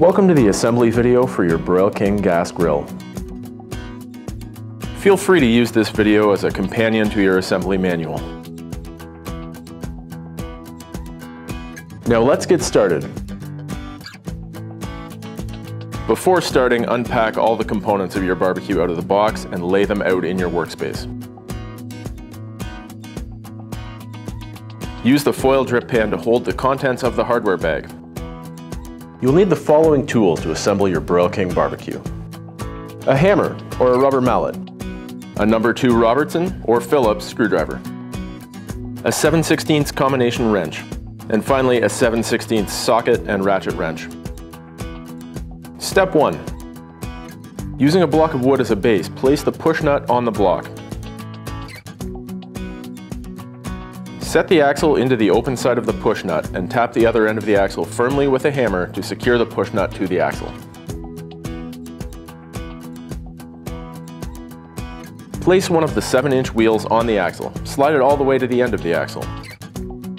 Welcome to the assembly video for your Broil King gas grill. Feel free to use this video as a companion to your assembly manual. Now let's get started. Before starting, unpack all the components of your barbecue out of the box and lay them out in your workspace. Use the foil drip pan to hold the contents of the hardware bag. You'll need the following tools to assemble your Broil King barbecue: a hammer or a rubber mallet, a number 2 Robertson or Phillips screwdriver, a 7/16 combination wrench, and finally a 7/16 socket and ratchet wrench. Step 1. Using a block of wood as a base, place the push nut on the block. Set the axle into the open side of the push nut and tap the other end of the axle firmly with a hammer to secure the push nut to the axle. Place one of the 7-inch wheels on the axle. Slide it all the way to the end of the axle.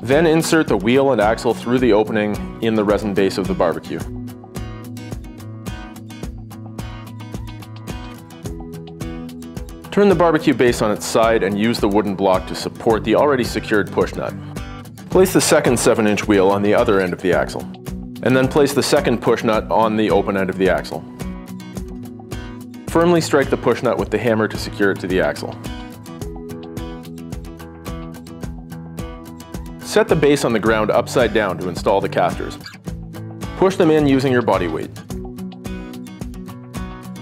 Then insert the wheel and axle through the opening in the resin base of the barbecue. Turn the barbecue base on its side and use the wooden block to support the already secured push nut. Place the second 7-inch wheel on the other end of the axle, and then place the second push nut on the open end of the axle. Firmly strike the push nut with the hammer to secure it to the axle. Set the base on the ground upside down to install the casters. Push them in using your body weight.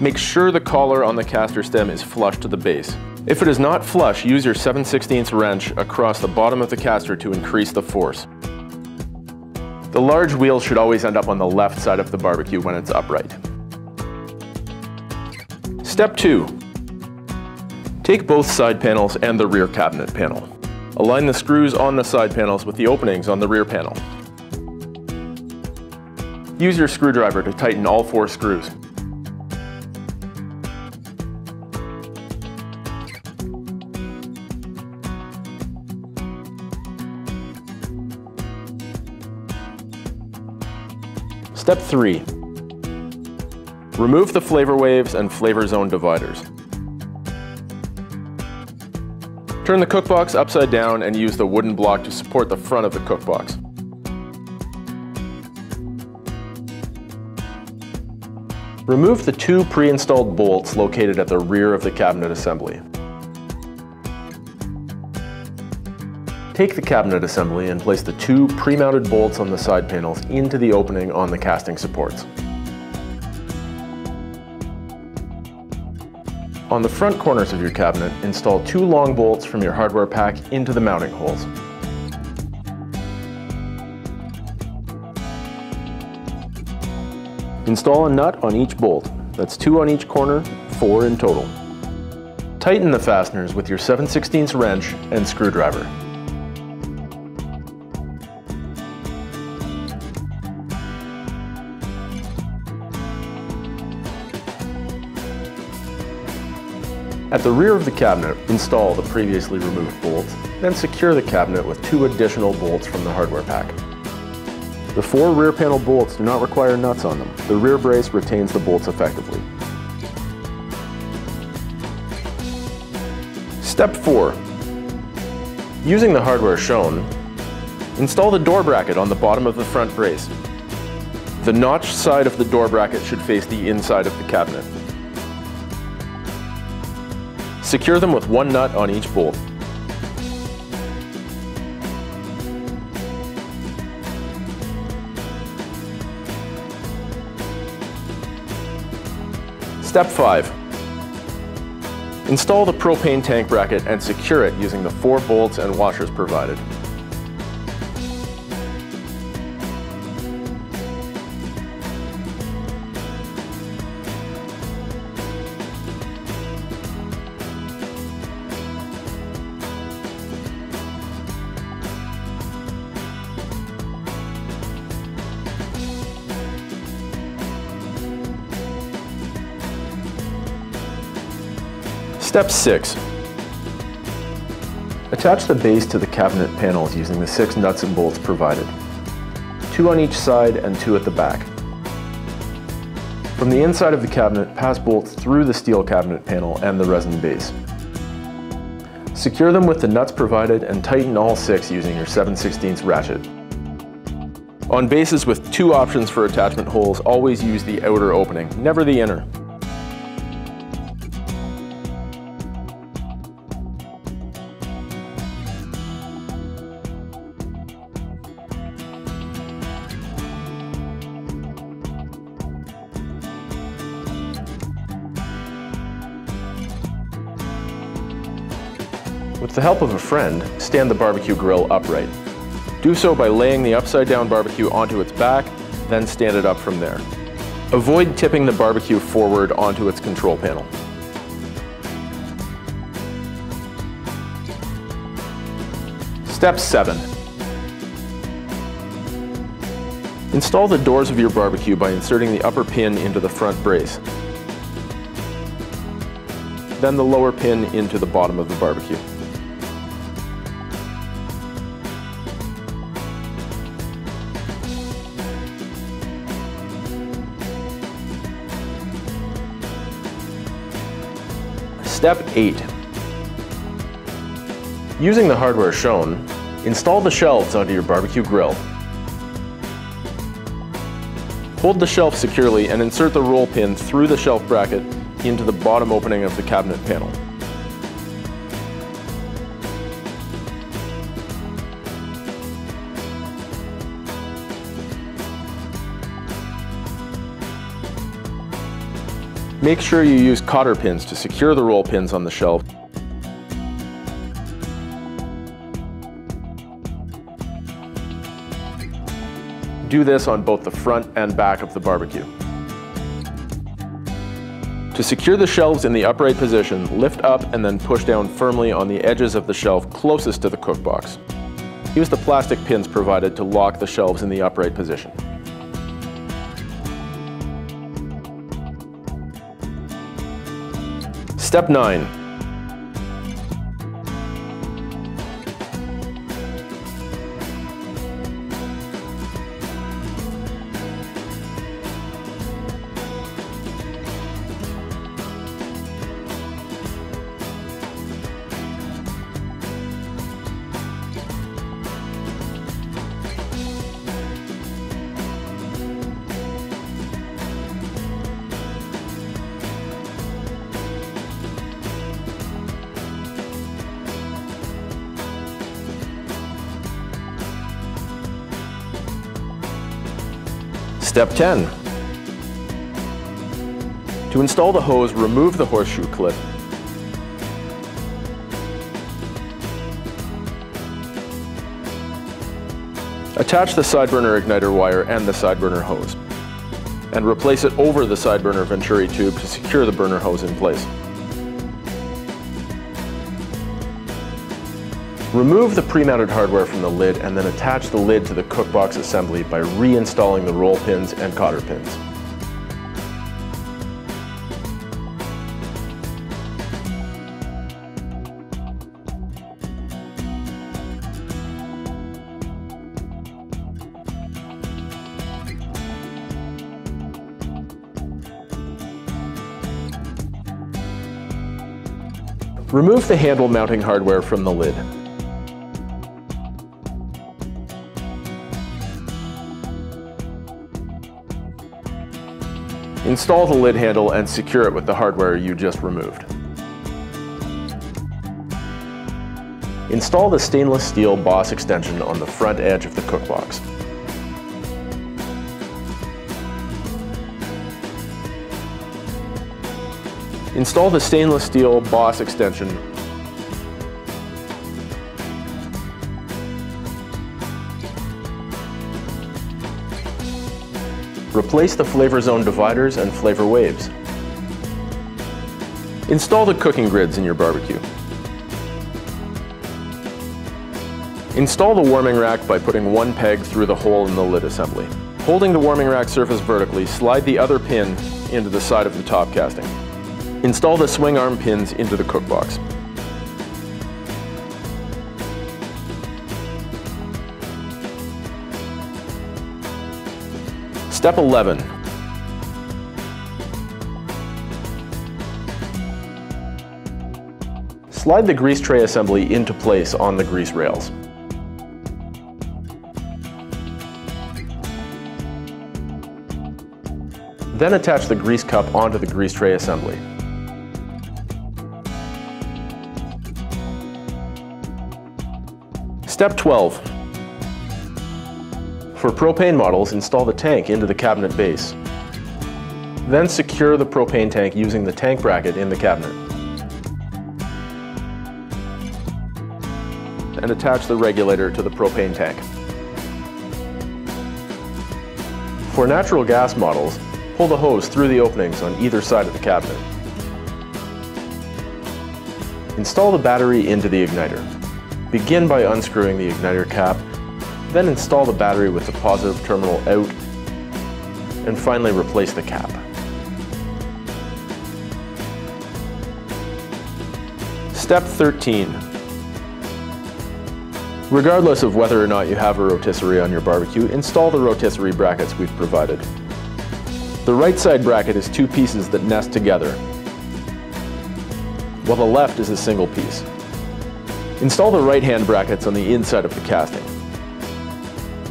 Make sure the collar on the caster stem is flush to the base. If it is not flush, use your 7/16 wrench across the bottom of the caster to increase the force. The large wheel should always end up on the left side of the barbecue when it's upright. Step 2. Take both side panels and the rear cabinet panel. Align the screws on the side panels with the openings on the rear panel. Use your screwdriver to tighten all 4 screws. Step 3. Remove the flavor waves and flavor zone dividers. Turn the cookbox upside down and use the wooden block to support the front of the cookbox. Remove the 2 pre-installed bolts located at the rear of the cabinet assembly. Take the cabinet assembly and place the 2 pre-mounted bolts on the side panels into the opening on the casting supports. On the front corners of your cabinet, install 2 long bolts from your hardware pack into the mounting holes. Install a nut on each bolt. That's 2 on each corner, 4 in total. Tighten the fasteners with your 7/16 wrench and screwdriver. At the rear of the cabinet, install the previously removed bolts, then secure the cabinet with 2 additional bolts from the hardware pack. The 4 rear panel bolts do not require nuts on them. The rear brace retains the bolts effectively. Step 4. Using the hardware shown, install the door bracket on the bottom of the front brace. The notched side of the door bracket should face the inside of the cabinet. Secure them with 1 nut on each bolt. Step 5. Install the propane tank bracket and secure it using the 4 bolts and washers provided. Step 6. Attach the base to the cabinet panels using the 6 nuts and bolts provided. 2 on each side and 2 at the back. From the inside of the cabinet, pass bolts through the steel cabinet panel and the resin base. Secure them with the nuts provided and tighten all 6 using your 7/16 ratchet. On bases with 2 options for attachment holes, always use the outer opening, never the inner. With the help of a friend, stand the barbecue grill upright. Do so by laying the upside-down barbecue onto its back, then stand it up from there. Avoid tipping the barbecue forward onto its control panel. Step 7. Install the doors of your barbecue by inserting the upper pin into the front brace, then the lower pin into the bottom of the barbecue. Step 8. Using the hardware shown, install the shelves onto your barbecue grill. Hold the shelf securely and insert the roll pin through the shelf bracket into the bottom opening of the cabinet panel. Make sure you use cotter pins to secure the roll pins on the shelf. Do this on both the front and back of the barbecue. To secure the shelves in the upright position, lift up and then push down firmly on the edges of the shelf closest to the cookbox. Use the plastic pins provided to lock the shelves in the upright position. Step 9. Step 10. To install the hose, remove the horseshoe clip. Attach the sideburner igniter wire and the sideburner hose, and replace it over the sideburner venturi tube to secure the burner hose in place. Remove the pre-mounted hardware from the lid and then attach the lid to the cookbox assembly by reinstalling the roll pins and cotter pins. Remove the handle mounting hardware from the lid. Install the lid handle and secure it with the hardware you just removed. Install the stainless steel boss extension on the front edge of the cookbox. Install the stainless steel boss extension Replace the flavor zone dividers and flavor waves. Install the cooking grids in your barbecue. Install the warming rack by putting one peg through the hole in the lid assembly. Holding the warming rack surface vertically, slide the other pin into the side of the top casting. Install the swing arm pins into the cookbox. Step 11. Slide the grease tray assembly into place on the grease rails. Then attach the grease cup onto the grease tray assembly. Step 12. For propane models, install the tank into the cabinet base. Then secure the propane tank using the tank bracket in the cabinet. And attach the regulator to the propane tank. For natural gas models, pull the hose through the openings on either side of the cabinet. Install the battery into the igniter. Begin by unscrewing the igniter cap, then install the battery with the positive terminal out, and finally replace the cap. Step 13. Regardless of whether or not you have a rotisserie on your barbecue, install the rotisserie brackets we've provided. The right side bracket is two pieces that nest together, while the left is a single piece. Install the right hand brackets on the inside of the casting.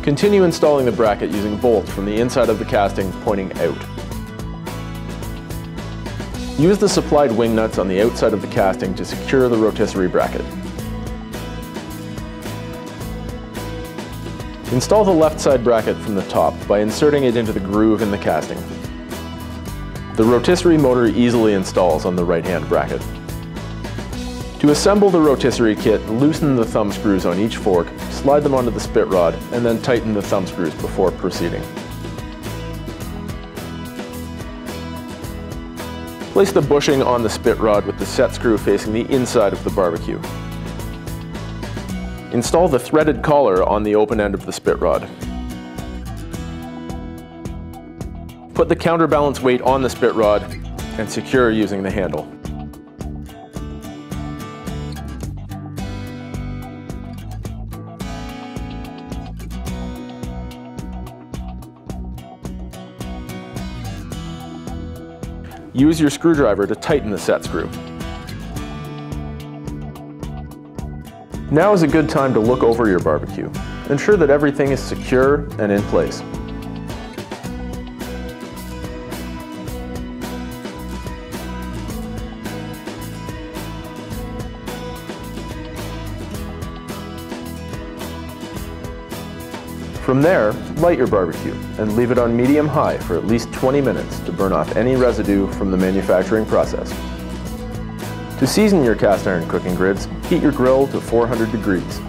Continue installing the bracket using bolts from the inside of the casting pointing out. Use the supplied wing nuts on the outside of the casting to secure the rotisserie bracket. Install the left side bracket from the top by inserting it into the groove in the casting. The rotisserie motor easily installs on the right hand bracket. To assemble the rotisserie kit, loosen the thumb screws on each fork, slide them onto the spit rod, and then tighten the thumb screws before proceeding. Place the bushing on the spit rod with the set screw facing the inside of the barbecue. Install the threaded collar on the open end of the spit rod. Put the counterbalance weight on the spit rod and secure using the handle. Use your screwdriver to tighten the set screw. Now is a good time to look over your barbecue. Ensure that everything is secure and in place. From there, light your barbecue and leave it on medium-high for at least 20 minutes to burn off any residue from the manufacturing process. To season your cast iron cooking grids, heat your grill to 400 degrees.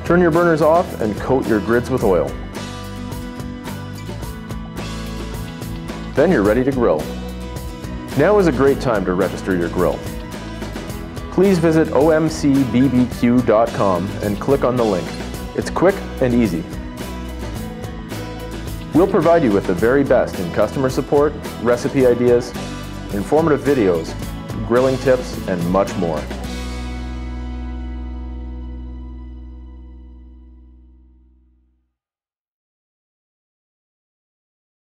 Turn your burners off and coat your grids with oil. Then you're ready to grill. Now is a great time to register your grill. Please visit omcbbq.com and click on the link. It's quick and easy. We'll provide you with the very best in customer support, recipe ideas, informative videos, grilling tips, and much more.